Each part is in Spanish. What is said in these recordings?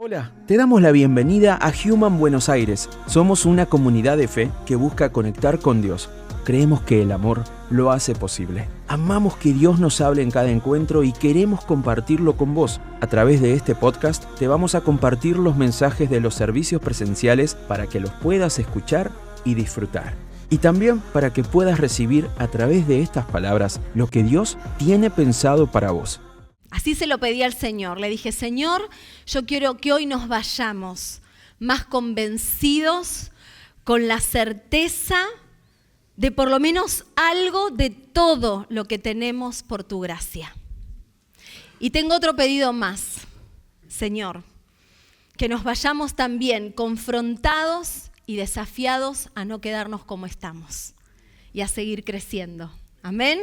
Hola, te damos la bienvenida a Human Buenos Aires. Somos una comunidad de fe que busca conectar con Dios. Creemos que el amor lo hace posible. Amamos que Dios nos hable en cada encuentro y queremos compartirlo con vos. A través de este podcast te vamos a compartir los mensajes de los servicios presenciales para que los puedas escuchar y disfrutar. Y también para que puedas recibir a través de estas palabras lo que Dios tiene pensado para vos. Así se lo pedí al Señor. Le dije, Señor, yo quiero que hoy nos vayamos más convencidos, con la certeza de por lo menos algo de todo lo que tenemos por tu gracia. Y tengo otro pedido más, Señor, que nos vayamos también confrontados y desafiados a no quedarnos como estamos y a seguir creciendo. Amén.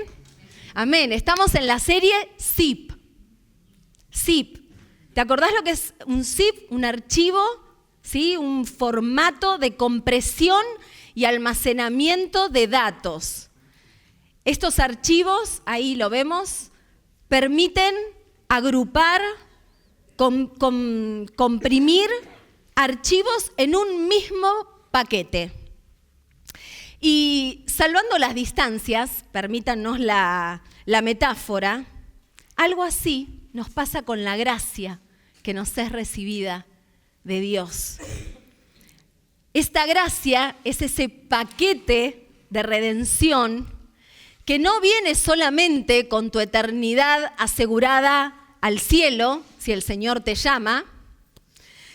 Amén. Estamos en la serie ZIP. ZIP. ¿Te acordás lo que es un ZIP? Un archivo, ¿sí? Un formato de compresión y almacenamiento de datos. Estos archivos, ahí lo vemos, permiten agrupar, comprimir archivos en un mismo paquete. Y salvando las distancias, permítanos la metáfora, algo así nos pasa con la gracia que nos es recibida de Dios. Esta gracia es ese paquete de redención que no viene solamente con tu eternidad asegurada al cielo, si el Señor te llama,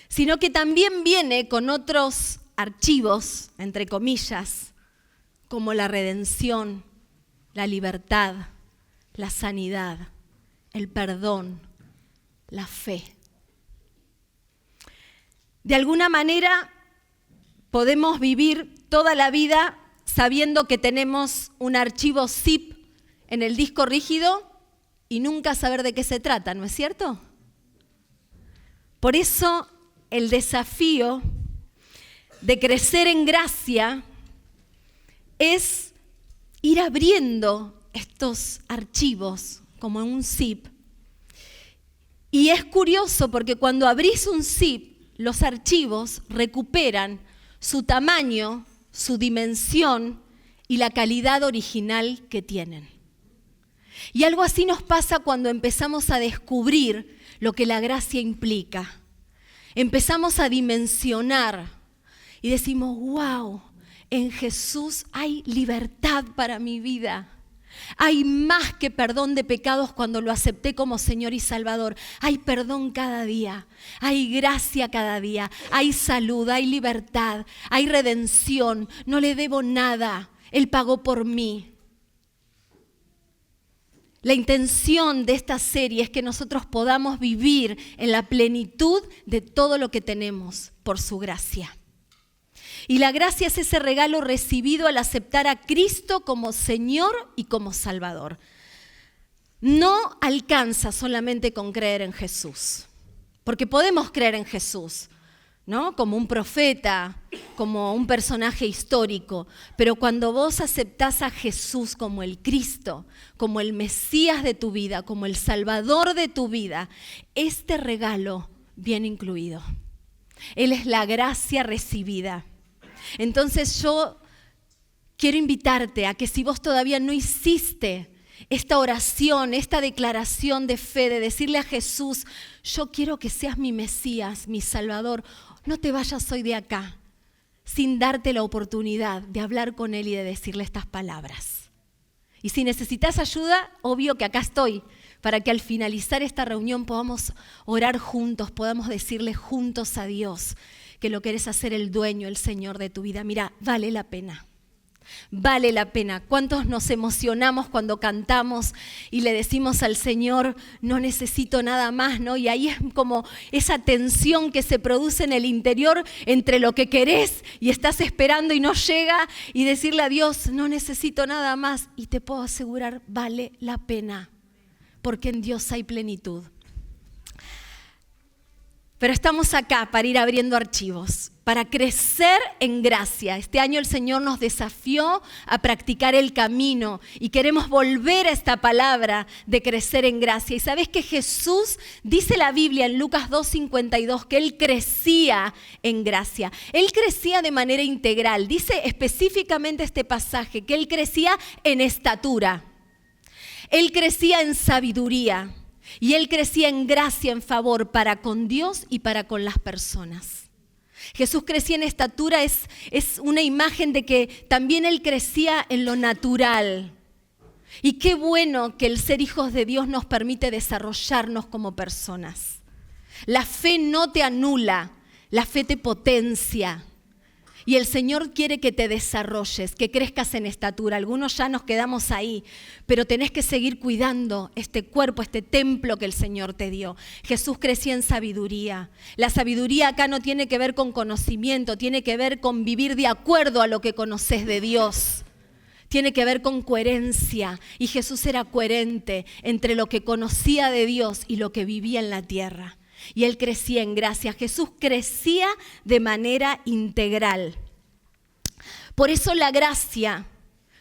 sino que también viene con otros archivos, entre comillas, como la redención, la libertad, la sanidad, el perdón, la fe. De alguna manera podemos vivir toda la vida sabiendo que tenemos un archivo ZIP en el disco rígido y nunca saber de qué se trata, ¿no es cierto? Por eso el desafío de crecer en gracia es ir abriendo estos archivos como en un zip. Y es curioso porque cuando abrís un zip, los archivos recuperan su tamaño, su dimensión y la calidad original que tienen. Y algo así nos pasa cuando empezamos a descubrir lo que la gracia implica. Empezamos a dimensionar y decimos, wow, en Jesús hay libertad para mi vida. Hay más que perdón de pecados cuando lo acepté como Señor y Salvador. Hay perdón cada día, hay gracia cada día, hay salud, hay libertad, hay redención. No le debo nada, Él pagó por mí. La intención de esta serie es que nosotros podamos vivir en la plenitud de todo lo que tenemos por su gracia. Y la gracia es ese regalo recibido al aceptar a Cristo como Señor y como Salvador. No alcanza solamente con creer en Jesús, porque podemos creer en Jesús, ¿no? Como un profeta, como un personaje histórico, pero cuando vos aceptás a Jesús como el Cristo, como el Mesías de tu vida, como el Salvador de tu vida, este regalo viene incluido. Él es la gracia recibida. Entonces yo quiero invitarte a que si vos todavía no hiciste esta oración, esta declaración de fe, de decirle a Jesús, yo quiero que seas mi Mesías, mi Salvador, no te vayas hoy de acá sin darte la oportunidad de hablar con Él y de decirle estas palabras. Y si necesitas ayuda, obvio que acá estoy, para que al finalizar esta reunión podamos orar juntos, podamos decirle juntos a Dios que lo querés hacer el dueño, el Señor de tu vida. Mira, vale la pena. Vale la pena. ¿Cuántos nos emocionamos cuando cantamos y le decimos al Señor, no necesito nada más, ¿no? Y ahí es como esa tensión que se produce en el interior entre lo que querés y estás esperando y no llega, y decirle a Dios, no necesito nada más. Y te puedo asegurar, vale la pena, porque en Dios hay plenitud. Pero estamos acá para ir abriendo archivos, para crecer en gracia. Este año el Señor nos desafió a practicar el camino y queremos volver a esta palabra de crecer en gracia. Y sabes que Jesús, dice la Biblia en Lucas 2:52, que Él crecía en gracia. Él crecía de manera integral. Dice específicamente este pasaje que Él crecía en estatura. Él crecía en sabiduría y Él crecía en gracia, en favor para con Dios y para con las personas. Jesús crecía en estatura, es una imagen de que también Él crecía en lo natural. Y qué bueno que el ser hijos de Dios nos permite desarrollarnos como personas. La fe no te anula, la fe te potencia. Y el Señor quiere que te desarrolles, que crezcas en estatura. Algunos ya nos quedamos ahí, pero tenés que seguir cuidando este cuerpo, este templo que el Señor te dio. Jesús crecía en sabiduría. La sabiduría acá no tiene que ver con conocimiento, tiene que ver con vivir de acuerdo a lo que conoces de Dios. Tiene que ver con coherencia. Y Jesús era coherente entre lo que conocía de Dios y lo que vivía en la tierra. Y Él crecía en gracia. Jesús crecía de manera integral. Por eso la gracia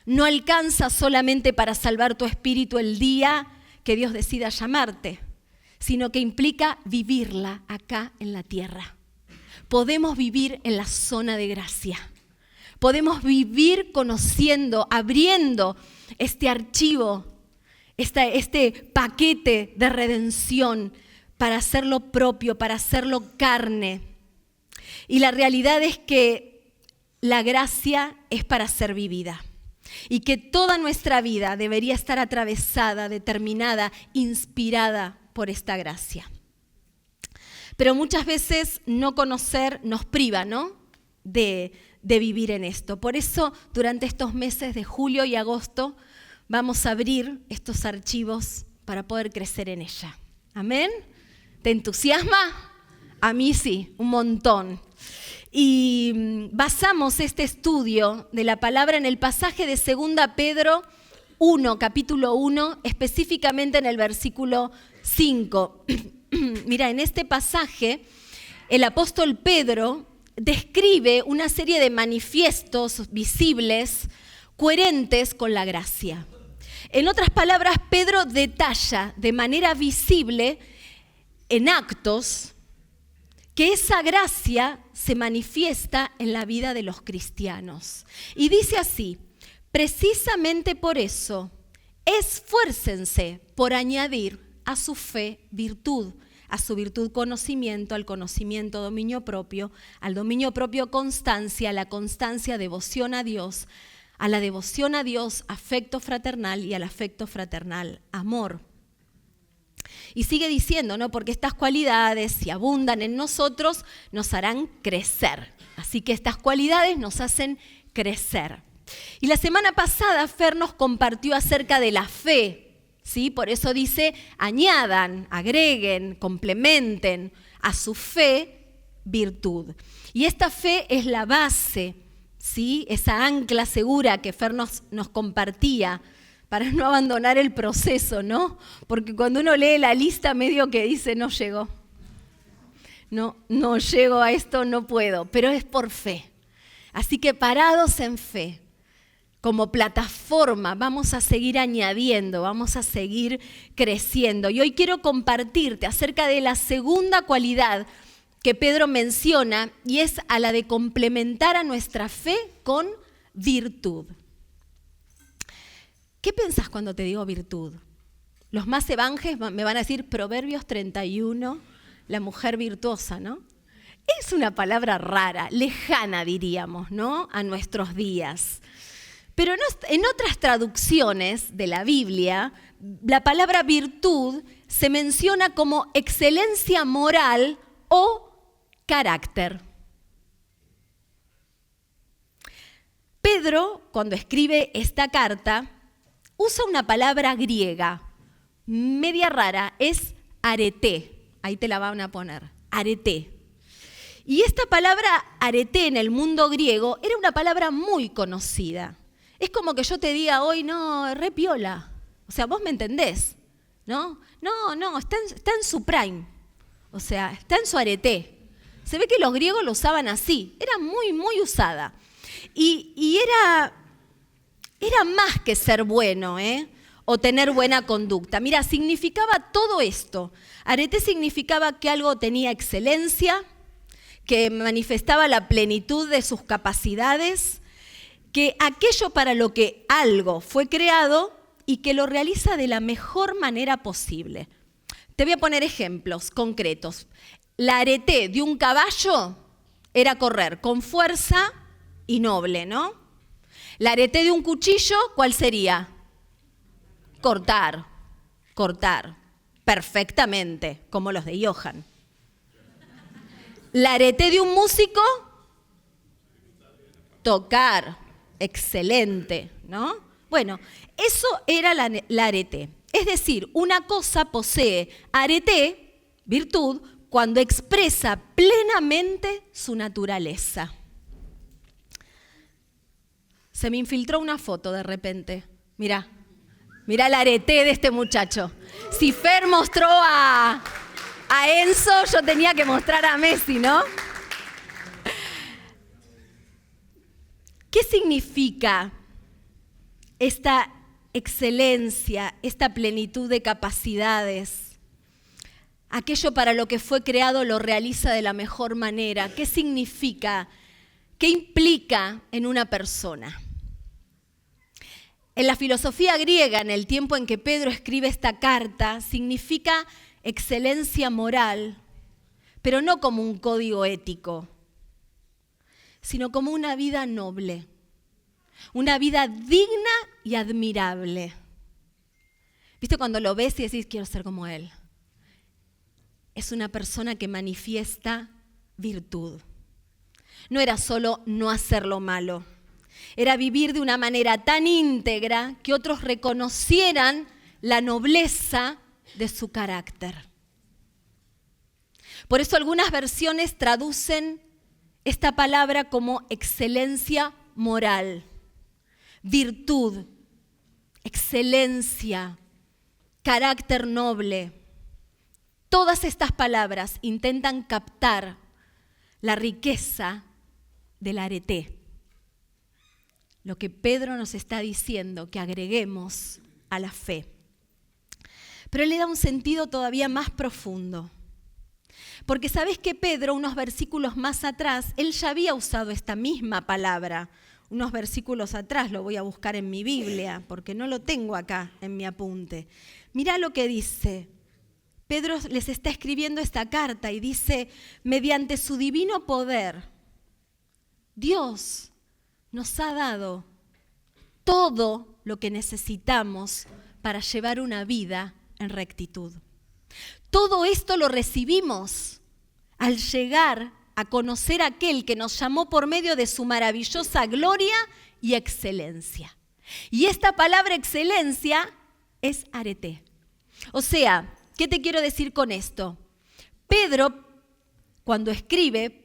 no alcanza solamente para salvar tu espíritu el día que Dios decida llamarte, sino que implica vivirla acá en la tierra. Podemos vivir en la zona de gracia. Podemos vivir conociendo, abriendo este archivo, este paquete de redención, para hacerlo propio, para hacerlo carne. Y la realidad es que la gracia es para ser vivida. Y que toda nuestra vida debería estar atravesada, determinada, inspirada por esta gracia. Pero muchas veces no conocer nos priva, ¿no?, de vivir en esto. Por eso, durante estos meses de julio y agosto, vamos a abrir estos archivos para poder crecer en ella. ¿Amén? ¿Te entusiasma? A mí sí, un montón. Y basamos este estudio de la palabra en el pasaje de 2 Pedro 1, capítulo 1, específicamente en el versículo 5. Mira, en este pasaje el apóstol Pedro describe una serie de manifiestos visibles, coherentes con la gracia. En otras palabras, Pedro detalla de manera visible en actos, que esa gracia se manifiesta en la vida de los cristianos. Y dice así: precisamente por eso, esfuércense por añadir a su fe virtud, a su virtud conocimiento, al conocimiento dominio propio, al dominio propio constancia, a la constancia devoción a Dios, a la devoción a Dios afecto fraternal y al afecto fraternal amor. Y sigue diciendo, ¿no?, porque estas cualidades, si abundan en nosotros, nos harán crecer. Así que estas cualidades nos hacen crecer. Y la semana pasada Fer nos compartió acerca de la fe, ¿sí? Por eso dice, añadan, agreguen, complementen a su fe virtud. Y esta fe es la base, ¿sí?, esa ancla segura que Fer nos compartía, para no abandonar el proceso, ¿no? Porque cuando uno lee la lista medio que dice, no llego. No llego a esto, no puedo, pero es por fe. Así que parados en fe, como plataforma, vamos a seguir añadiendo, vamos a seguir creciendo. Y hoy quiero compartirte acerca de la segunda cualidad que Pedro menciona, y es a la de complementar a nuestra fe con virtud. ¿Qué pensás cuando te digo virtud? Los más evanges me van a decir Proverbios 31, la mujer virtuosa, ¿no? Es una palabra rara, lejana diríamos, ¿no?, a nuestros días. Pero en otras traducciones de la Biblia, la palabra virtud se menciona como excelencia moral o carácter. Pedro, cuando escribe esta carta, usa una palabra griega, media rara, es arete. Ahí te la van a poner, arete. Y esta palabra arete en el mundo griego era una palabra muy conocida. Es como que yo te diga hoy, no, re piola. O sea, vos me entendés, ¿no? No, está en su prime. O sea, está en su arete. Se ve que los griegos lo usaban así, era muy, muy usada. Y era más que ser bueno, o tener buena conducta. Mira, significaba todo esto. Arete significaba que algo tenía excelencia, que manifestaba la plenitud de sus capacidades, que aquello para lo que algo fue creado y que lo realiza de la mejor manera posible. Te voy a poner ejemplos concretos. La arete de un caballo era correr con fuerza y noble, ¿no? La arete de un cuchillo, ¿cuál sería? Cortar perfectamente, como los de Johan. La arete de un músico, tocar, excelente, ¿no? Bueno, eso era la arete. Es decir, una cosa posee arete, virtud, cuando expresa plenamente su naturaleza. Se me infiltró una foto de repente. Mirá el arete de este muchacho. Si Fer mostró a Enzo, yo tenía que mostrar a Messi, ¿no? ¿Qué significa esta excelencia, esta plenitud de capacidades? Aquello para lo que fue creado lo realiza de la mejor manera. ¿Qué significa? ¿Qué implica en una persona? En la filosofía griega, en el tiempo en que Pedro escribe esta carta, significa excelencia moral, pero no como un código ético, sino como una vida noble, una vida digna y admirable. ¿Viste cuando lo ves y decís, quiero ser como él? Es una persona que manifiesta virtud. No era solo no hacer lo malo, era vivir de una manera tan íntegra que otros reconocieran la nobleza de su carácter. Por eso algunas versiones traducen esta palabra como excelencia moral, virtud, excelencia, carácter noble. Todas estas palabras intentan captar la riqueza del arete. Lo que Pedro nos está diciendo que agreguemos a la fe. Pero él le da un sentido todavía más profundo. Porque sabés que Pedro, unos versículos más atrás, él ya había usado esta misma palabra. Unos versículos atrás, lo voy a buscar en mi Biblia, porque no lo tengo acá en mi apunte. Mirá lo que dice. Pedro les está escribiendo esta carta y dice, mediante su divino poder, Dios nos ha dado todo lo que necesitamos para llevar una vida en rectitud. Todo esto lo recibimos al llegar a conocer a aquel que nos llamó por medio de su maravillosa gloria y excelencia. Y esta palabra excelencia es arete. O sea, ¿qué te quiero decir con esto? Pedro, cuando escribe,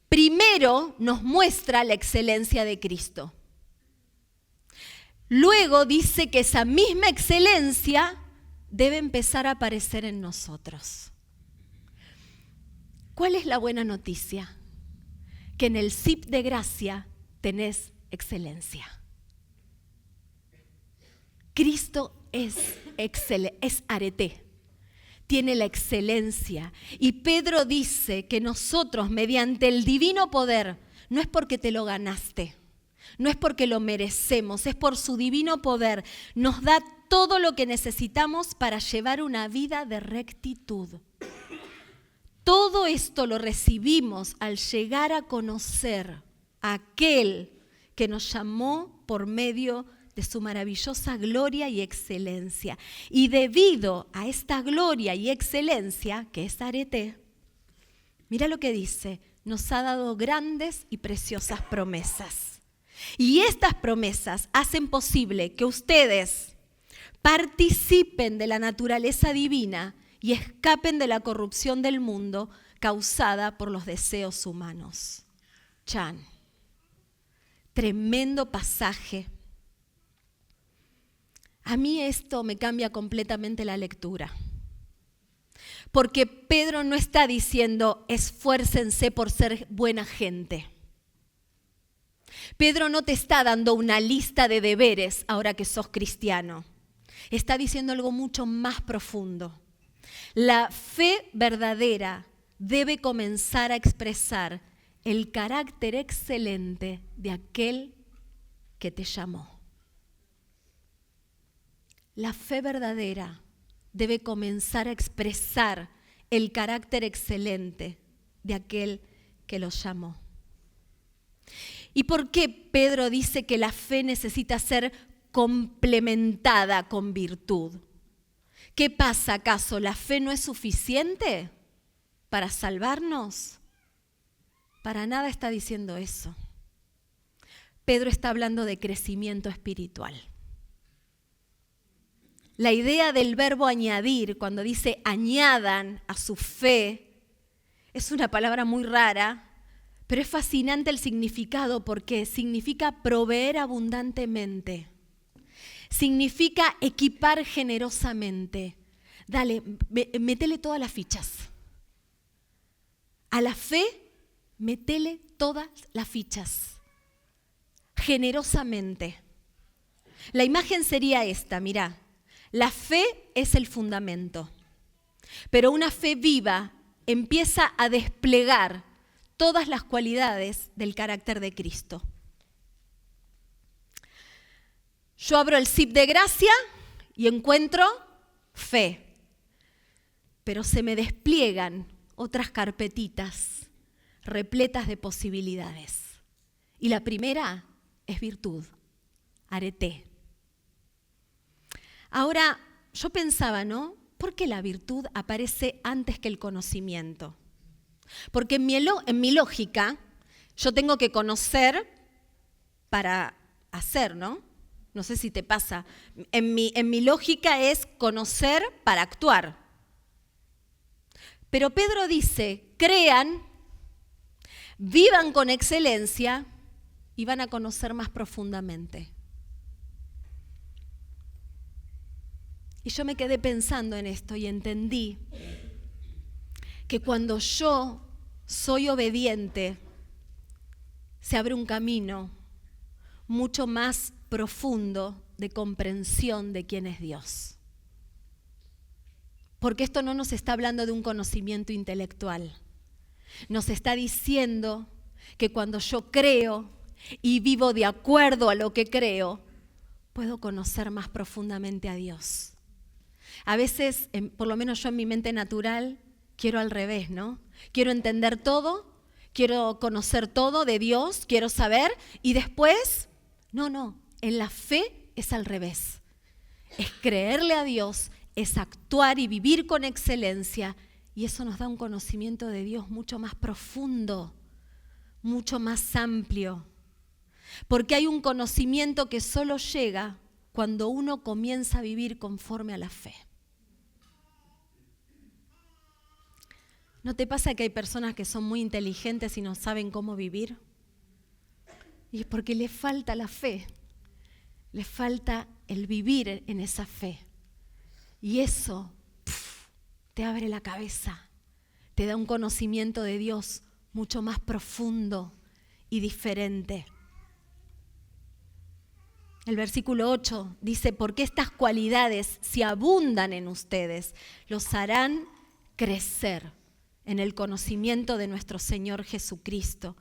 primero nos muestra la excelencia de Cristo. Luego dice que esa misma excelencia debe empezar a aparecer en nosotros. ¿Cuál es la buena noticia? Que en el zip de gracia tenés excelencia. Cristo es arete. Tiene la excelencia. Y Pedro dice que nosotros, mediante el divino poder, no es porque te lo ganaste, no es porque lo merecemos, es por su divino poder. Nos da todo lo que necesitamos para llevar una vida de rectitud. Todo esto lo recibimos al llegar a conocer a aquel que nos llamó por medio de su maravillosa gloria y excelencia. Y debido a esta gloria y excelencia, que es arete, mira lo que dice, nos ha dado grandes y preciosas promesas. Y estas promesas hacen posible que ustedes participen de la naturaleza divina y escapen de la corrupción del mundo causada por los deseos humanos. Chan, tremendo pasaje. A mí esto me cambia completamente la lectura. Porque Pedro no está diciendo esfuércense por ser buena gente. Pedro no te está dando una lista de deberes ahora que sos cristiano. Está diciendo algo mucho más profundo. La fe verdadera debe comenzar a expresar el carácter excelente de aquel que te llamó. La fe verdadera debe comenzar a expresar el carácter excelente de aquel que los llamó. ¿Y por qué Pedro dice que la fe necesita ser complementada con virtud? ¿Qué pasa acaso? ¿La fe no es suficiente para salvarnos? Para nada está diciendo eso. Pedro está hablando de crecimiento espiritual. La idea del verbo añadir, cuando dice añadan a su fe, es una palabra muy rara, pero es fascinante el significado porque significa proveer abundantemente. Significa equipar generosamente. Dale, métele todas las fichas. A la fe, métele todas las fichas. Generosamente. La imagen sería esta, mirá. La fe es el fundamento, pero una fe viva empieza a desplegar todas las cualidades del carácter de Cristo. Yo abro el zip de gracia y encuentro fe, pero se me despliegan otras carpetitas repletas de posibilidades. Y la primera es virtud, arete. Ahora, yo pensaba, ¿no? ¿Por qué la virtud aparece antes que el conocimiento? Porque en mi lógica, yo tengo que conocer para hacer, ¿no? No sé si te pasa. En mi lógica es conocer para actuar. Pero Pedro dice, crean, vivan con excelencia y van a conocer más profundamente. Y yo me quedé pensando en esto y entendí que cuando yo soy obediente, se abre un camino mucho más profundo de comprensión de quién es Dios. Porque esto no nos está hablando de un conocimiento intelectual. Nos está diciendo que cuando yo creo y vivo de acuerdo a lo que creo, puedo conocer más profundamente a Dios. A veces, por lo menos yo en mi mente natural, quiero al revés, ¿no? Quiero entender todo, quiero conocer todo de Dios, quiero saber, y después, no, en la fe es al revés. Es creerle a Dios, es actuar y vivir con excelencia, y eso nos da un conocimiento de Dios mucho más profundo, mucho más amplio. Porque hay un conocimiento que solo llega cuando uno comienza a vivir conforme a la fe. ¿No te pasa que hay personas que son muy inteligentes y no saben cómo vivir? Y es porque les falta la fe, les falta el vivir en esa fe. Y eso te abre la cabeza, te da un conocimiento de Dios mucho más profundo y diferente. El versículo 8 dice, porque estas cualidades, si abundan en ustedes, los harán crecer en el conocimiento de nuestro Señor Jesucristo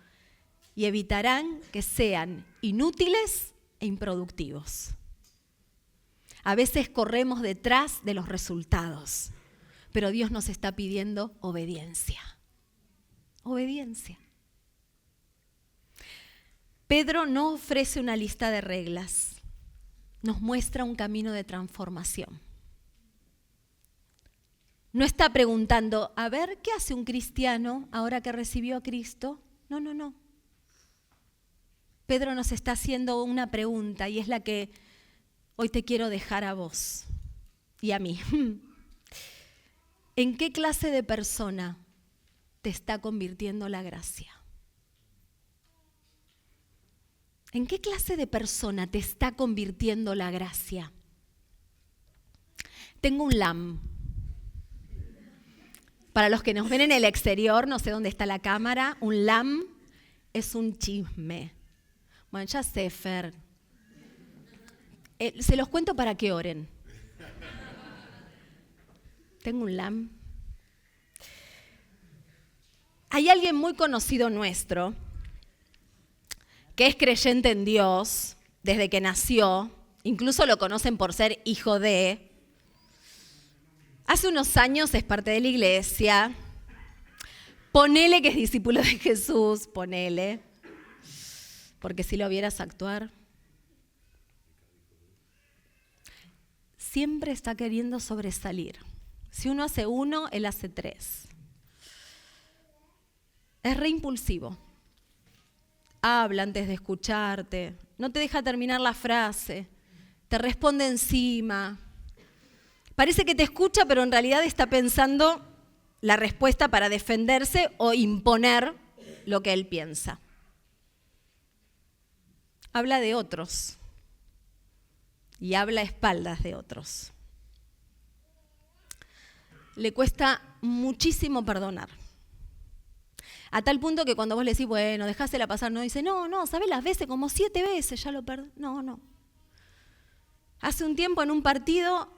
y evitarán que sean inútiles e improductivos. A veces corremos detrás de los resultados, pero Dios nos está pidiendo obediencia. Obediencia. Pedro no ofrece una lista de reglas, nos muestra un camino de transformación. No está preguntando, a ver, ¿qué hace un cristiano ahora que recibió a Cristo? No. Pedro nos está haciendo una pregunta y es la que hoy te quiero dejar a vos y a mí. ¿En qué clase de persona te está convirtiendo la gracia? ¿En qué clase de persona te está convirtiendo la gracia? Tengo un LAM. Para los que nos ven en el exterior, no sé dónde está la cámara, un lam es un chisme. Bueno, ya sé, Fer. Se los cuento para que oren. Tengo un lam. Hay alguien muy conocido nuestro que es creyente en Dios desde que nació, incluso lo conocen por ser hijo de. Hace unos años es parte de la iglesia. Ponele que es discípulo de Jesús, ponele. Porque si lo vieras actuar. Siempre está queriendo sobresalir. Si uno hace 1, él hace 3. Es re impulsivo. Habla antes de escucharte. No te deja terminar la frase. Te responde encima. Parece que te escucha, pero en realidad está pensando la respuesta para defenderse o imponer lo que él piensa. Habla de otros y habla a espaldas de otros. Le cuesta muchísimo perdonar. A tal punto que cuando vos le decís, bueno, dejásela pasar, no dice, no, ¿sabés las veces? Como 7 veces ya lo perdí. No. Hace un tiempo en un partido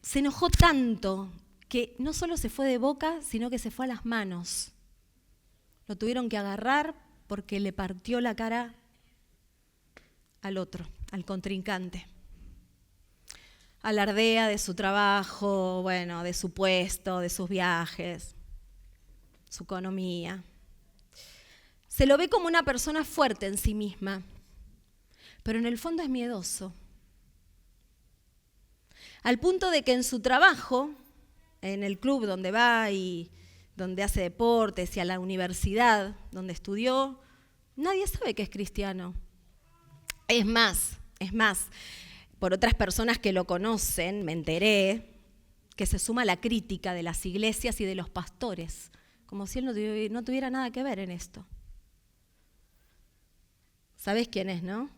se enojó tanto que no solo se fue de boca, sino que se fue a las manos. Lo tuvieron que agarrar porque le partió la cara al otro, al contrincante. Alardea de su trabajo, bueno, de su puesto, de sus viajes, su economía. Se lo ve como una persona fuerte en sí misma, pero en el fondo es miedoso. Al punto de que en su trabajo, en el club donde va y donde hace deportes y a la universidad donde estudió, nadie sabe que es cristiano. Es más, por otras personas que lo conocen, me enteré que se suma la crítica de las iglesias y de los pastores, como si él no tuviera nada que ver en esto. ¿Sabés quién es, no?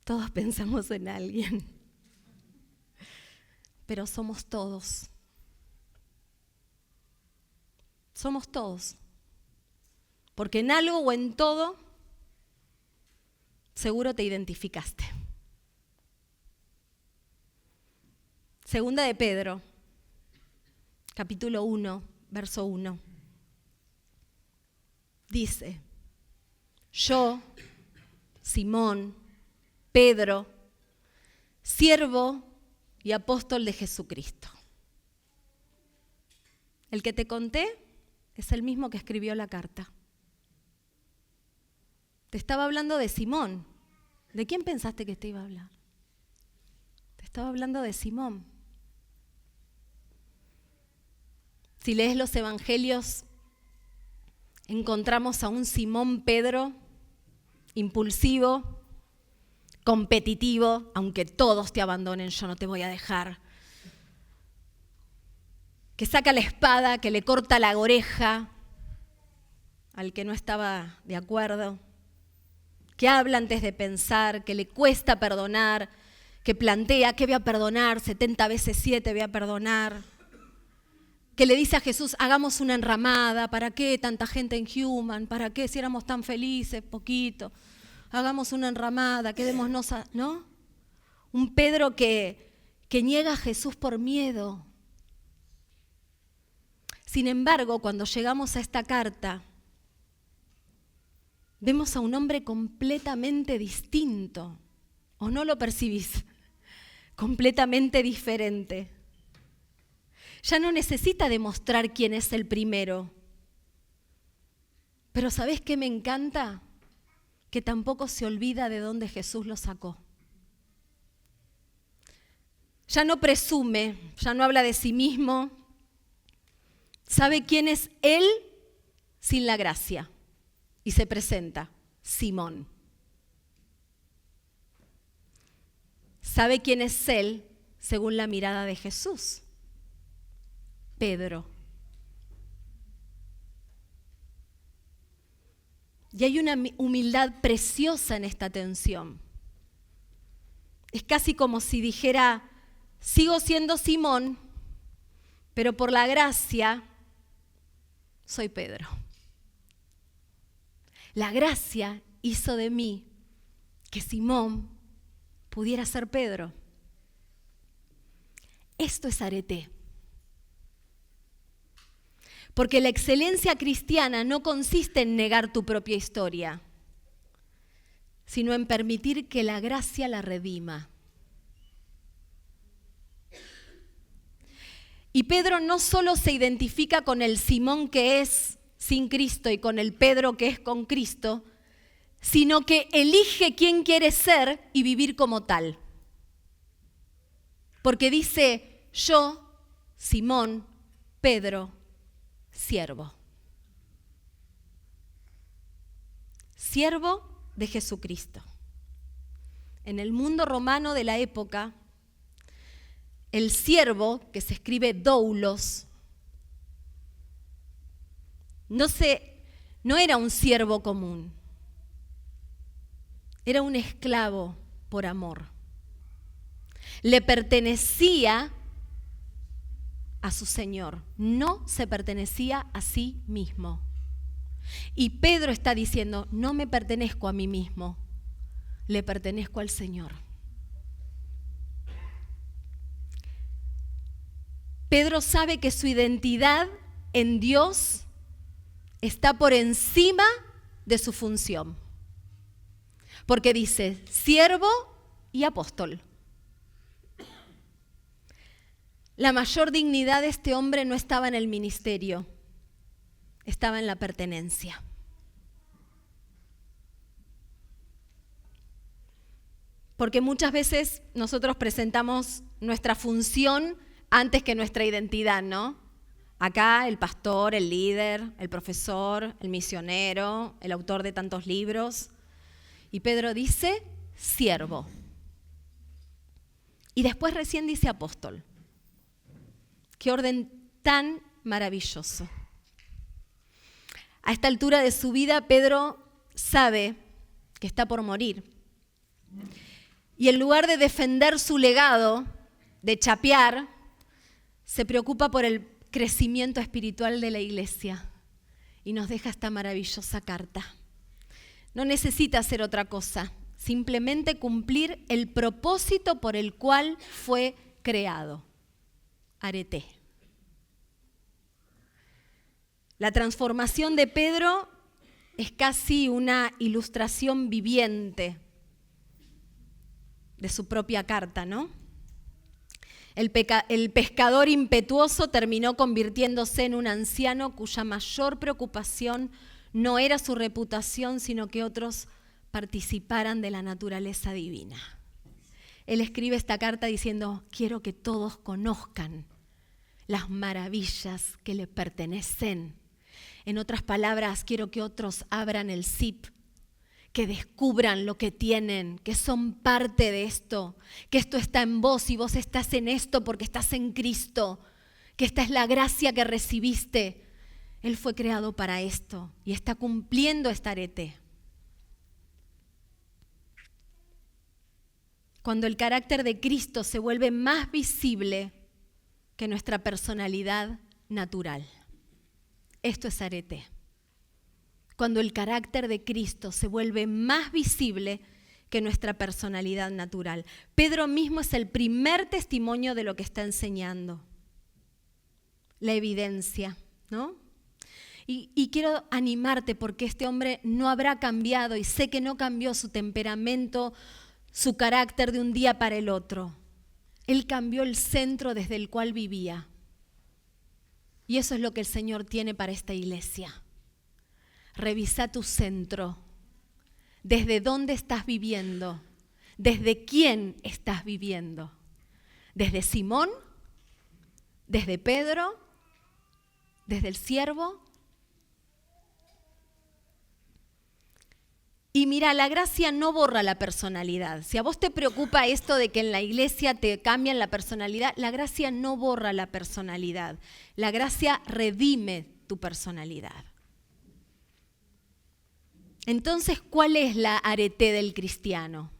Todos pensamos en alguien, pero somos todos. Somos todos. Porque en algo o en todo, seguro te identificaste. Segunda de Pedro, capítulo 1, verso 1. Dice, yo, Simón, Pedro, siervo y apóstol de Jesucristo. El que te conté es el mismo que escribió la carta. Te estaba hablando de Simón. ¿De quién pensaste que te iba a hablar? Te estaba hablando de Simón. Si lees los evangelios, encontramos a un Simón Pedro impulsivo, competitivo, aunque todos te abandonen, yo no te voy a dejar. Que saca la espada, que le corta la oreja al que no estaba de acuerdo, que habla antes de pensar, que le cuesta perdonar, que plantea, ¿qué voy a perdonar? 70 veces 7 voy a perdonar. Que le dice a Jesús, hagamos una enramada, ¿para qué tanta gente en Human? ¿Para qué si éramos tan felices? Poquito. Hagamos una enramada, quedémonos, ¿no? Un Pedro que niega a Jesús por miedo. Sin embargo, cuando llegamos a esta carta, vemos a un hombre completamente distinto, ¿o no lo percibís? Completamente diferente. Ya no necesita demostrar quién es el primero. Pero ¿sabés qué me encanta? Que tampoco se olvida de dónde Jesús lo sacó. Ya no presume, ya no habla de sí mismo. Sabe quién es él sin la gracia. Y se presenta, Simón. Sabe quién es él según la mirada de Jesús. Pedro. Y hay una humildad preciosa en esta tensión. Es casi como si dijera, sigo siendo Simón, pero por la gracia soy Pedro. La gracia hizo de mí que Simón pudiera ser Pedro. Esto es arete. Porque la excelencia cristiana no consiste en negar tu propia historia, sino en permitir que la gracia la redima. Y Pedro no solo se identifica con el Simón que es sin Cristo y con el Pedro que es con Cristo, sino que elige quién quiere ser y vivir como tal. Porque dice, yo, Simón, Pedro, siervo. Siervo de Jesucristo. En el mundo romano de la época, el siervo, que se escribe doulos, no era un siervo común, era un esclavo por amor. Le pertenecía a su Señor, no se pertenecía a sí mismo. Y Pedro está diciendo, no me pertenezco a mí mismo, le pertenezco al Señor. Pedro sabe que su identidad en Dios está por encima de su función. Porque dice, siervo y apóstol. La mayor dignidad de este hombre no estaba en el ministerio, estaba en la pertenencia. Porque muchas veces nosotros presentamos nuestra función antes que nuestra identidad, ¿no? Acá el pastor, el líder, el profesor, el misionero, el autor de tantos libros. Y Pedro dice, siervo. Y después recién dice apóstol. Qué orden tan maravilloso. A esta altura de su vida, Pedro sabe que está por morir. Y en lugar de defender su legado, de chapear, se preocupa por el crecimiento espiritual de la iglesia y nos deja esta maravillosa carta. No necesita hacer otra cosa, simplemente cumplir el propósito por el cual fue creado. Arete. La transformación de Pedro es casi una ilustración viviente de su propia carta, ¿no? El pescador impetuoso terminó convirtiéndose en un anciano cuya mayor preocupación no era su reputación, sino que otros participaran de la naturaleza divina. Él escribe esta carta diciendo, quiero que todos conozcan las maravillas que le pertenecen. En otras palabras, quiero que otros abran el zip, que descubran lo que tienen, que son parte de esto, que esto está en vos y vos estás en esto porque estás en Cristo, que esta es la gracia que recibiste. Él fue creado para esto y está cumpliendo esta arete. Cuando el carácter de Cristo se vuelve más visible que nuestra personalidad natural. Esto es arete. Cuando el carácter de Cristo se vuelve más visible que nuestra personalidad natural. Pedro mismo es el primer testimonio de lo que está enseñando. La evidencia, ¿no? Y quiero animarte porque este hombre no habrá cambiado y sé que no cambió su temperamento, su carácter de un día para el otro. Él cambió el centro desde el cual vivía. Y eso es lo que el Señor tiene para esta iglesia. Revisa tu centro. ¿Desde dónde estás viviendo? ¿Desde quién estás viviendo? ¿Desde Simón? ¿Desde Pedro? ¿Desde el siervo? Y mira, la gracia no borra la personalidad. Si a vos te preocupa esto de que en la iglesia te cambian la personalidad, la gracia no borra la personalidad. La gracia redime tu personalidad. Entonces, ¿cuál es la arete del cristiano?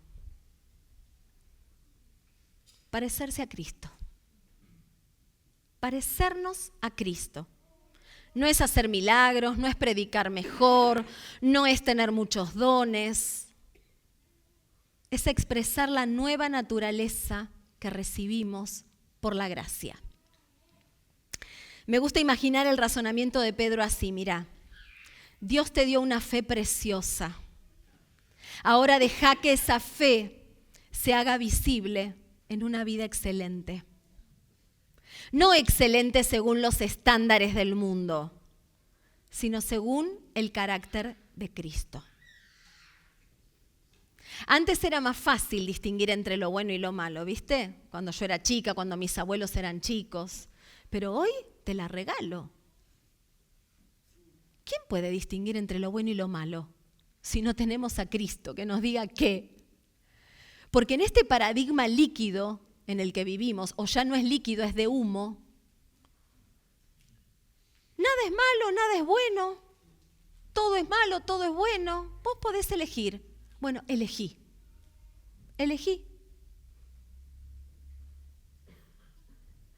Parecerse a Cristo. parecernos a Cristo. No es hacer milagros, no es predicar mejor, no es tener muchos dones. Es expresar la nueva naturaleza que recibimos por la gracia. Me gusta imaginar el razonamiento de Pedro así, mirá, Dios te dio una fe preciosa. Ahora deja que esa fe se haga visible en una vida excelente. No excelente según los estándares del mundo, sino según el carácter de Cristo. Antes era más fácil distinguir entre lo bueno y lo malo, ¿viste? Cuando yo era chica, cuando mis abuelos eran chicos. Pero hoy te la regalo. ¿Quién puede distinguir entre lo bueno y lo malo si no tenemos a Cristo que nos diga qué? Porque en este paradigma líquido en el que vivimos, o ya no es líquido, es de humo, nada es malo, nada es bueno, todo es malo, todo es bueno. Vos podés elegir. Bueno, elegí.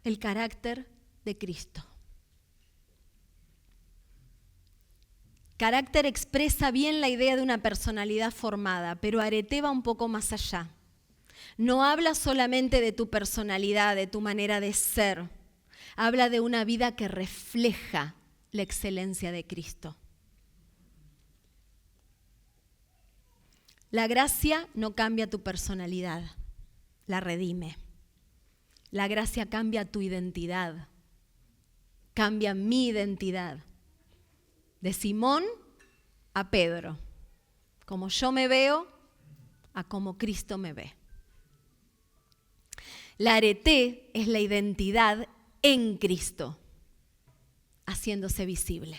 El carácter de Cristo. Carácter expresa bien la idea de una personalidad formada, pero Arete va un poco más allá. No habla solamente de tu personalidad, de tu manera de ser. Habla de una vida que refleja la excelencia de Cristo. La gracia no cambia tu personalidad, la redime. La gracia cambia tu identidad, cambia mi identidad. De Simón a Pedro, como yo me veo, a como Cristo me ve. La arete es la identidad en Cristo, haciéndose visible.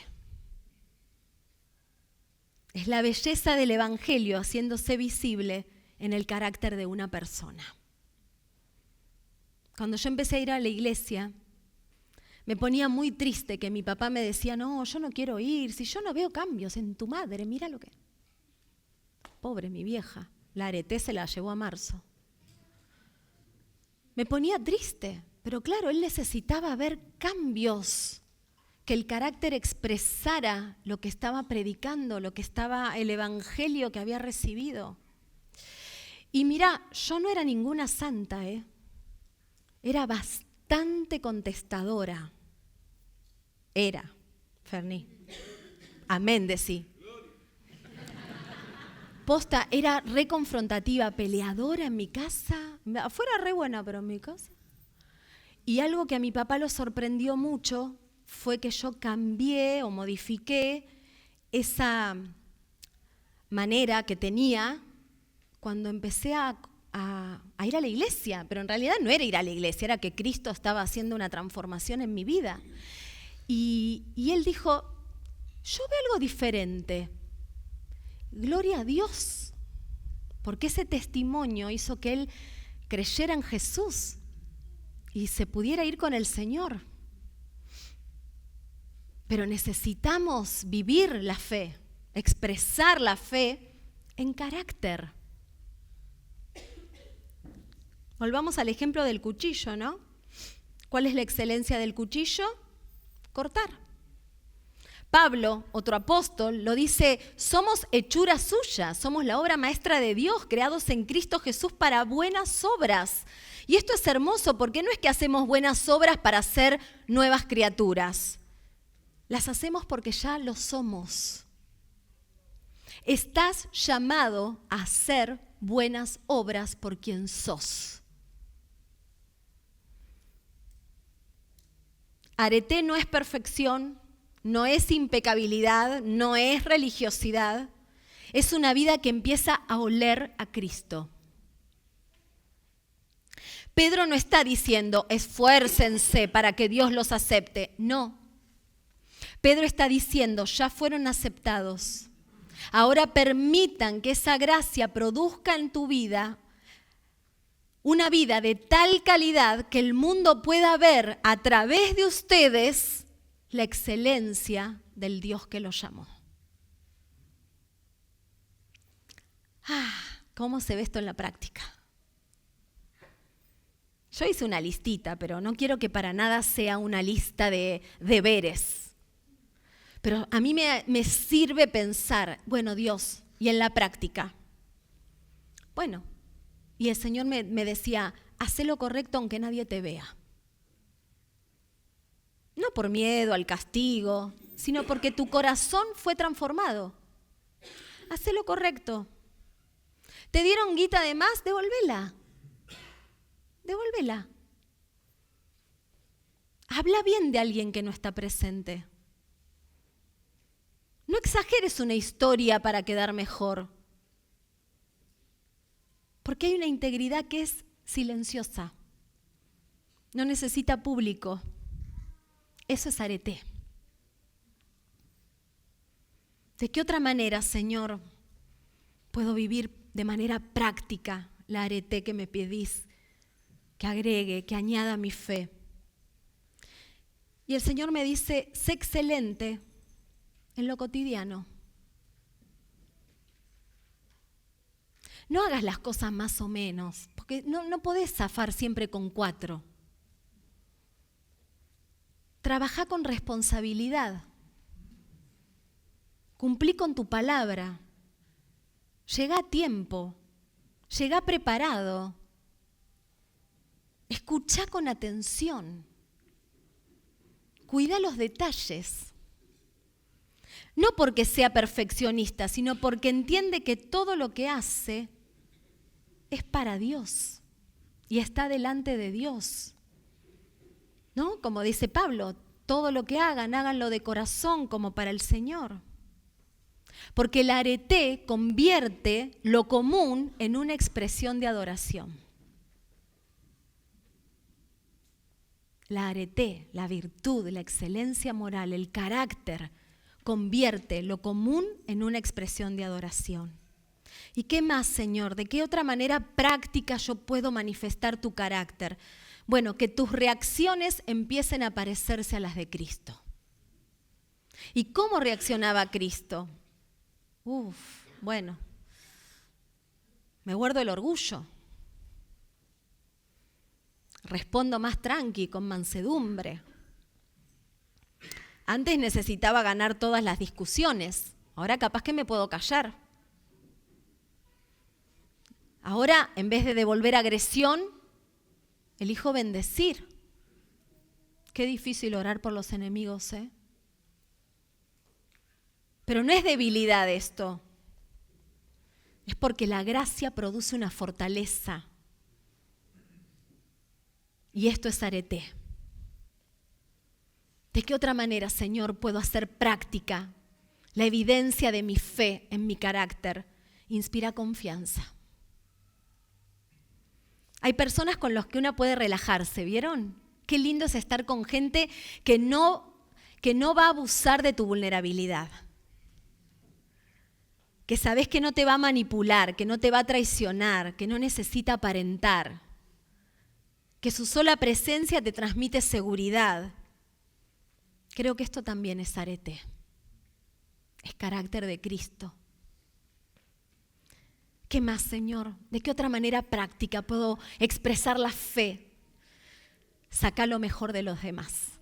Es la belleza del Evangelio haciéndose visible en el carácter de una persona. Cuando yo empecé a ir a la iglesia, me ponía muy triste que mi papá me decía, no, yo no quiero ir, si yo no veo cambios en tu madre, mira lo que... Pobre mi vieja, la arete se la llevó a marzo. Me ponía triste, pero claro, él necesitaba ver cambios, que el carácter expresara lo que estaba predicando, lo que estaba el evangelio que había recibido. Y mira, yo no era ninguna santa, era bastante contestadora. Era, Ferní. Amén, decí. Posta, era re confrontativa, peleadora en mi casa. Afuera re buena, pero en mi casa. Y algo que a mi papá lo sorprendió mucho fue que yo cambié o modifiqué esa manera que tenía cuando empecé a ir a la iglesia. Pero en realidad no era ir a la iglesia, era que Cristo estaba haciendo una transformación en mi vida. Y él dijo, yo veo algo diferente. Gloria a Dios, porque ese testimonio hizo que él creyera en Jesús y se pudiera ir con el Señor. Pero necesitamos vivir la fe, expresar la fe en carácter. Volvamos al ejemplo del cuchillo, ¿no? ¿Cuál es la excelencia del cuchillo? Cortar. Pablo, otro apóstol, lo dice, somos hechura suya, somos la obra maestra de Dios, creados en Cristo Jesús para buenas obras. Y esto es hermoso porque no es que hacemos buenas obras para ser nuevas criaturas. Las hacemos porque ya lo somos. Estás llamado a hacer buenas obras por quien sos. Arete no es perfección, no es impecabilidad, no es religiosidad. Es una vida que empieza a oler a Cristo. Pedro no está diciendo, esfuércense para que Dios los acepte. No. Pedro está diciendo, ya fueron aceptados. Ahora permitan que esa gracia produzca en tu vida una vida de tal calidad que el mundo pueda ver a través de ustedes la excelencia del Dios que los llamó. ¿Cómo se ve esto en la práctica? Yo hice una listita, pero no quiero que para nada sea una lista de deberes. Pero a mí me sirve pensar, bueno, Dios, y en la práctica. Bueno, y el Señor me decía, haz lo correcto aunque nadie te vea. No por miedo al castigo, sino porque tu corazón fue transformado. Haz lo correcto. ¿Te dieron guita de más? Devolvela. Devuélvela. Habla bien de alguien que no está presente. No exageres una historia para quedar mejor. Porque hay una integridad que es silenciosa. No necesita público. Eso es arete. ¿De qué otra manera, Señor, puedo vivir de manera práctica la arete que me pedís? Que agregue, que añada mi fe. Y el Señor me dice, sé excelente en lo cotidiano. No hagas las cosas más o menos, porque no podés zafar siempre con 4. Trabajá con responsabilidad. Cumplí con tu palabra. Llegá a tiempo. Llegá preparado. Escuchá con atención. Cuida los detalles. No porque sea perfeccionista, sino porque entiende que todo lo que hace es para Dios y está delante de Dios. ¿No? Como dice Pablo, todo lo que hagan, háganlo de corazón como para el Señor. Porque el arete convierte lo común en una expresión de adoración. La arete, la virtud, la excelencia moral, el carácter, convierte lo común en una expresión de adoración. ¿Y qué más, Señor? ¿De qué otra manera práctica yo puedo manifestar tu carácter? Bueno, que tus reacciones empiecen a parecerse a las de Cristo. ¿Y cómo reaccionaba Cristo? Bueno, me guardo el orgullo. Respondo más tranqui, con mansedumbre. Antes necesitaba ganar todas las discusiones. Ahora capaz que me puedo callar. Ahora, en vez de devolver agresión, elijo bendecir. Qué difícil orar por los enemigos, ¿eh? Pero no es debilidad esto. Es porque la gracia produce una fortaleza. Y esto es arete. ¿De qué otra manera, Señor, puedo hacer práctica la evidencia de mi fe en mi carácter? Inspira confianza. Hay personas con las que uno puede relajarse, ¿vieron? Qué lindo es estar con gente que no va a abusar de tu vulnerabilidad. Que sabes que no te va a manipular, que no te va a traicionar, que no necesita aparentar. Que su sola presencia te transmite seguridad. Creo que esto también es arete. Es carácter de Cristo. ¿Qué más, Señor? ¿De qué otra manera práctica puedo expresar la fe? Saca lo mejor de los demás.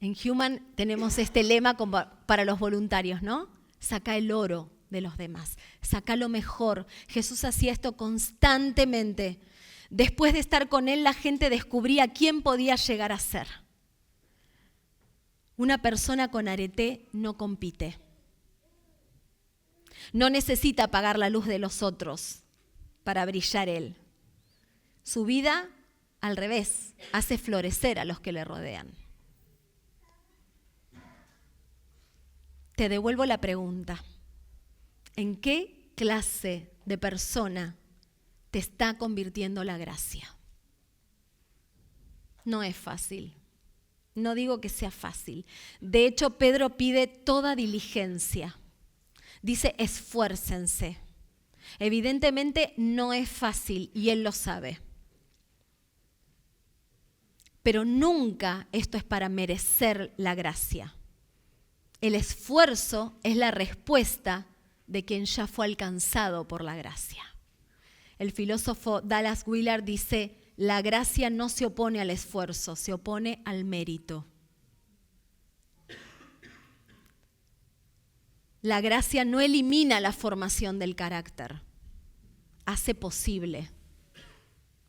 En Human tenemos este lema para los voluntarios, ¿no? Saca el oro de los demás. Saca lo mejor. Jesús hacía esto constantemente. Después de estar con él, la gente descubría quién podía llegar a ser. Una persona con arete no compite. No necesita apagar la luz de los otros para brillar él. Su vida, al revés, hace florecer a los que le rodean. Te devuelvo la pregunta. ¿En qué clase de persona te está convirtiendo la gracia? No es fácil. No digo que sea fácil. De hecho, Pedro pide toda diligencia. Dice, esfuércense. Evidentemente no es fácil y él lo sabe. Pero nunca esto es para merecer la gracia. El esfuerzo es la respuesta de quien ya fue alcanzado por la gracia. El filósofo Dallas Willard dice, la gracia no se opone al esfuerzo, se opone al mérito. La gracia no elimina la formación del carácter, hace posible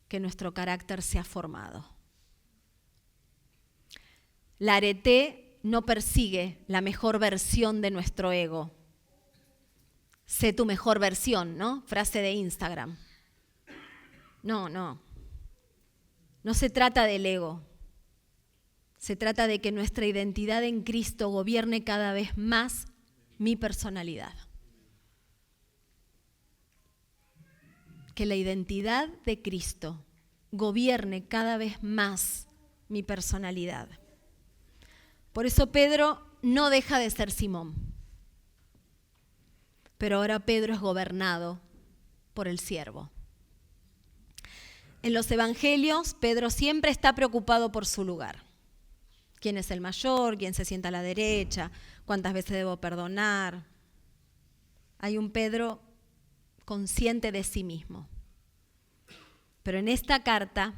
que nuestro carácter sea formado. La arete no persigue la mejor versión de nuestro ego. Sé tu mejor versión, ¿no? Frase de Instagram. No. No se trata del ego. Se trata de que nuestra identidad en Cristo gobierne cada vez más mi personalidad. Que la identidad de Cristo gobierne cada vez más mi personalidad. Por eso Pedro no deja de ser Simón. Pero ahora Pedro es gobernado por el siervo. En los evangelios, Pedro siempre está preocupado por su lugar. ¿Quién es el mayor? ¿Quién se sienta a la derecha? ¿Cuántas veces debo perdonar? Hay un Pedro consciente de sí mismo. Pero en esta carta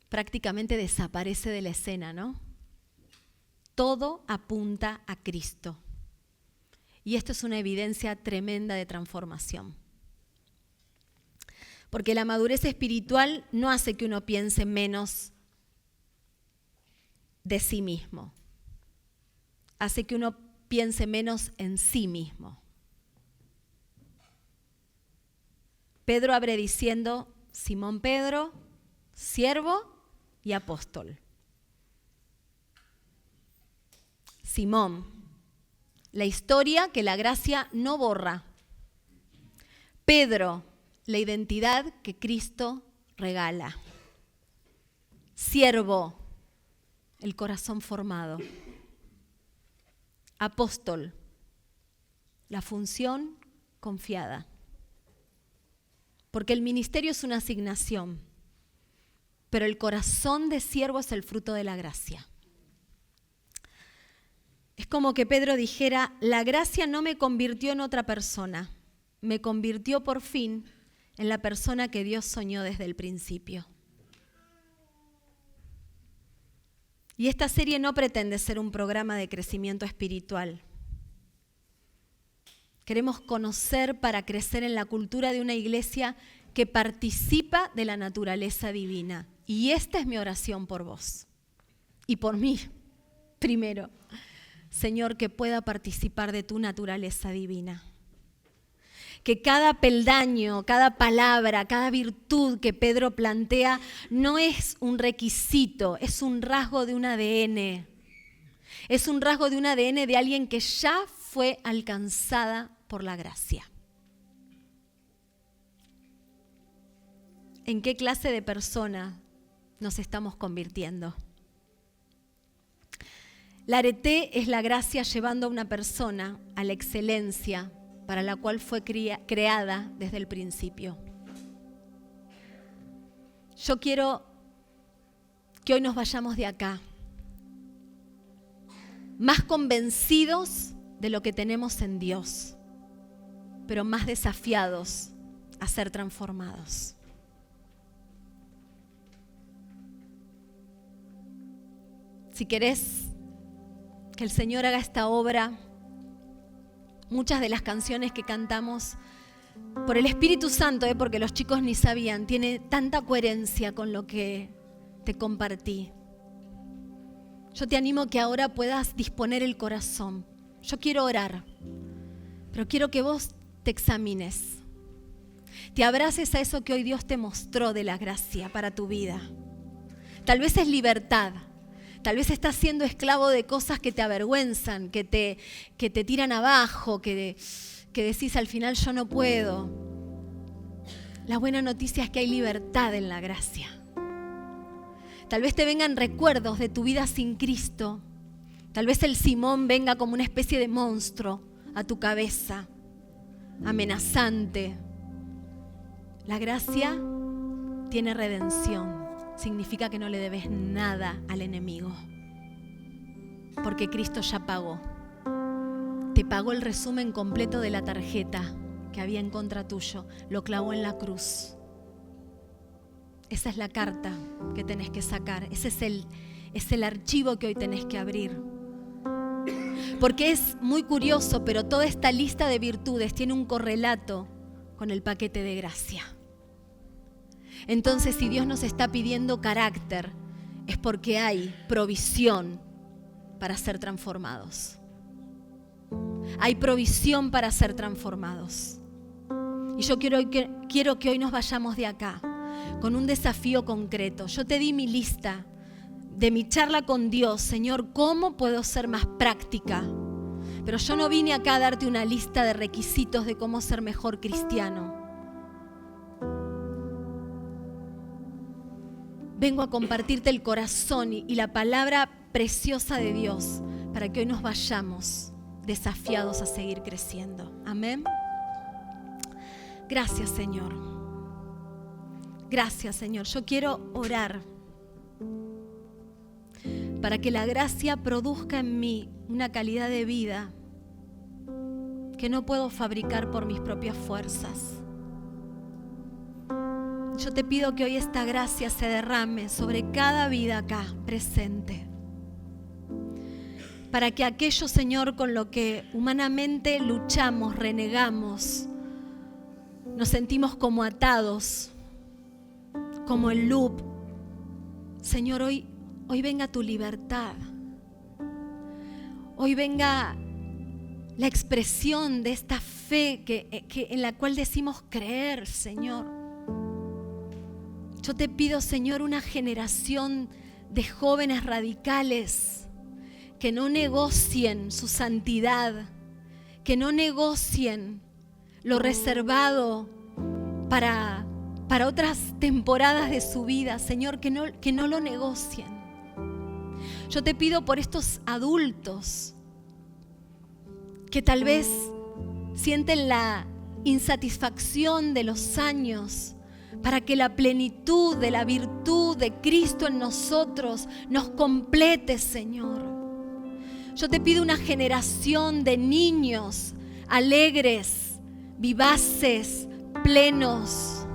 prácticamente desaparece de la escena, ¿no? Todo apunta a Cristo. Y esto es una evidencia tremenda de transformación. Porque la madurez espiritual no hace que uno piense menos de sí mismo. Hace que uno piense menos en sí mismo. Pedro abre diciendo, Simón Pedro, siervo y apóstol. Simón, la historia que la gracia no borra. Pedro, la identidad que Cristo regala. Siervo, el corazón formado. Apóstol, la función confiada. Porque el ministerio es una asignación, pero el corazón de siervo es el fruto de la gracia. Es como que Pedro dijera, la gracia no me convirtió en otra persona, me convirtió por fin en la persona que Dios soñó desde el principio. Y esta serie no pretende ser un programa de crecimiento espiritual. Queremos conocer para crecer en la cultura de una iglesia que participa de la naturaleza divina. Y esta es mi oración por vos y por mí, primero. Señor, que pueda participar de tu naturaleza divina. Que cada peldaño, cada palabra, cada virtud que Pedro plantea no es un requisito, es un rasgo de un ADN. Es un rasgo de un ADN de alguien que ya fue alcanzada por la gracia. ¿En qué clase de persona nos estamos convirtiendo? La arete es la gracia llevando a una persona a la excelencia para la cual fue creada desde el principio. Yo quiero que hoy nos vayamos de acá, más convencidos de lo que tenemos en Dios, pero más desafiados a ser transformados. Si querés que el Señor haga esta obra, muchas de las canciones que cantamos por el Espíritu Santo, porque los chicos ni sabían, tiene tanta coherencia con lo que te compartí. Yo te animo que ahora puedas disponer el corazón. Yo quiero orar, pero quiero que vos te examines. Te abraces a eso que hoy Dios te mostró de la gracia para tu vida. Tal vez es libertad. Tal vez estás siendo esclavo de cosas que te avergüenzan, que te tiran abajo, que decís al final yo no puedo. La buena noticia es que hay libertad en la gracia. Tal vez te vengan recuerdos de tu vida sin Cristo. Tal vez el Simón venga como una especie de monstruo a tu cabeza, amenazante. La gracia tiene redención. Significa que no le debes nada al enemigo. Porque Cristo ya pagó. Te pagó el resumen completo de la tarjeta que había en contra tuyo. Lo clavó en la cruz. Esa es la carta que tenés que sacar. Ese es el archivo que hoy tenés que abrir. Porque es muy curioso, pero toda esta lista de virtudes tiene un correlato con el paquete de gracia. Entonces, si Dios nos está pidiendo carácter, es porque hay provisión para ser transformados. Hay provisión para ser transformados. Y yo quiero que hoy nos vayamos de acá con un desafío concreto. Yo te di mi lista de mi charla con Dios. Señor, ¿cómo puedo ser más práctica? Pero yo no vine acá a darte una lista de requisitos de cómo ser mejor cristiano. Vengo a compartirte el corazón y la palabra preciosa de Dios para que hoy nos vayamos desafiados a seguir creciendo. Amén. Gracias, Señor. Gracias, Señor. Yo quiero orar para que la gracia produzca en mí una calidad de vida que no puedo fabricar por mis propias fuerzas. Yo te pido que hoy esta gracia se derrame sobre cada vida acá presente. Para que aquello, Señor, con lo que humanamente luchamos, renegamos, nos sentimos como atados, como el loop. Señor, hoy venga tu libertad. Hoy venga la expresión de esta fe en la cual decimos creer, Señor. Yo te pido, Señor, una generación de jóvenes radicales que no negocien su santidad, que no negocien lo reservado para otras temporadas de su vida, Señor, que no lo negocien. Yo te pido por estos adultos que tal vez sienten la insatisfacción de los años, para que la plenitud de la virtud de Cristo en nosotros nos complete, Señor. Yo te pido una generación de niños alegres, vivaces, plenos,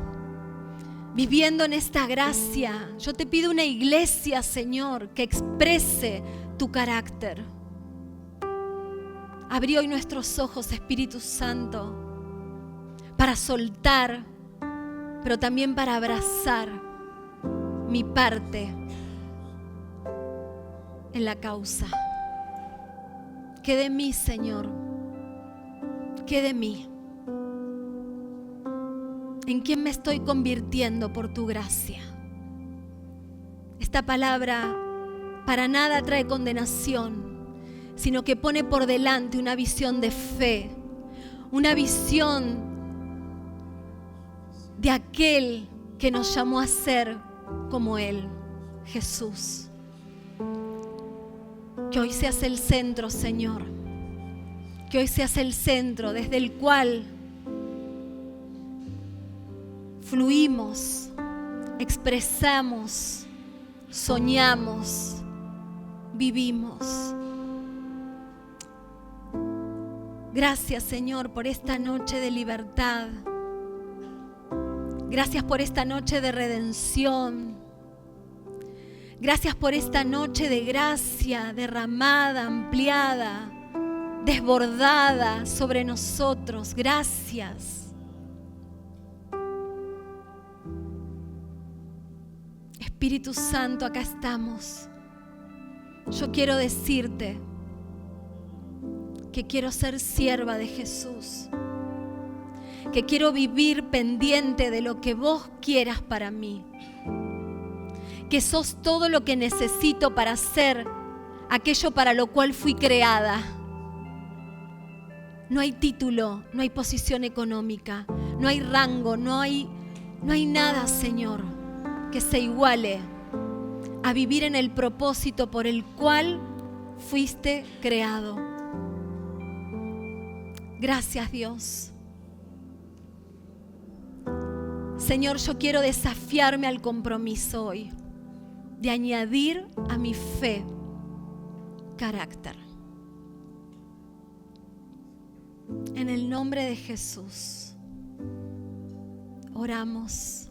viviendo en esta gracia. Yo te pido una iglesia, Señor, que exprese tu carácter. Abrí hoy nuestros ojos, Espíritu Santo, para soltar, pero también para abrazar mi parte en la causa. ¿Qué de mí, Señor? ¿Qué de mí? ¿En quién me estoy convirtiendo por tu gracia? Esta palabra para nada trae condenación, sino que pone por delante una visión de fe, una visión de aquel que nos llamó a ser como Él, Jesús. Que hoy seas el centro, Señor. Que hoy seas el centro desde el cual fluimos, expresamos, soñamos, vivimos. Gracias, Señor, por esta noche de libertad. Gracias por esta noche de redención. Gracias por esta noche de gracia derramada, ampliada, desbordada sobre nosotros. Gracias. Espíritu Santo, acá estamos. Yo quiero decirte que quiero ser sierva de Jesús, que quiero vivir pendiente de lo que vos quieras para mí, que sos todo lo que necesito para ser aquello para lo cual fui creada. No hay título, no hay posición económica, no hay rango, no hay nada, Señor, que se iguale a vivir en el propósito por el cual fuiste creado. Gracias, Dios. Señor, yo quiero desafiarme al compromiso hoy de añadir a mi fe carácter. En el nombre de Jesús oramos.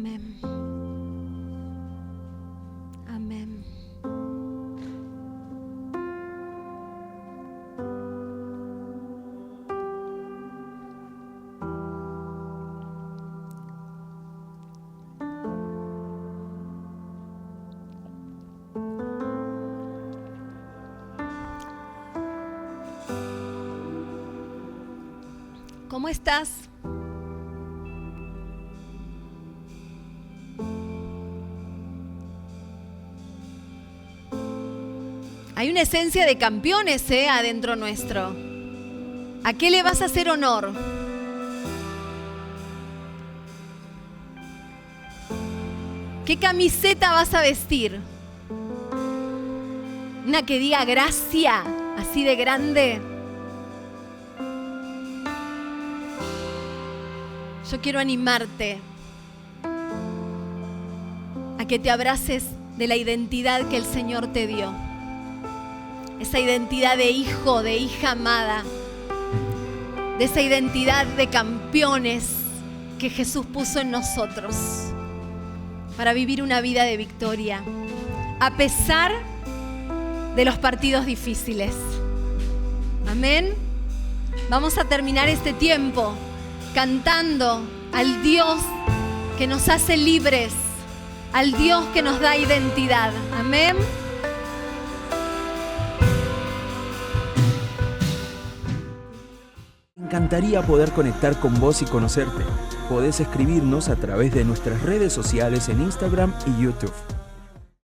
Amén. Amén. ¿Cómo estás? Hay una esencia de campeones, adentro nuestro. ¿A qué le vas a hacer honor? ¿Qué camiseta vas a vestir? ¿Una que diga gracia, así de grande? Yo quiero animarte a que te abraces de la identidad que el Señor te dio. Esa identidad de hijo, de hija amada. De esa identidad de campeones que Jesús puso en nosotros para vivir una vida de victoria, a pesar de los partidos difíciles. Amén. Vamos a terminar este tiempo cantando al Dios que nos hace libres, al Dios que nos da identidad. Amén. Me encantaría poder conectar con vos y conocerte. Podés escribirnos a través de nuestras redes sociales en Instagram y YouTube.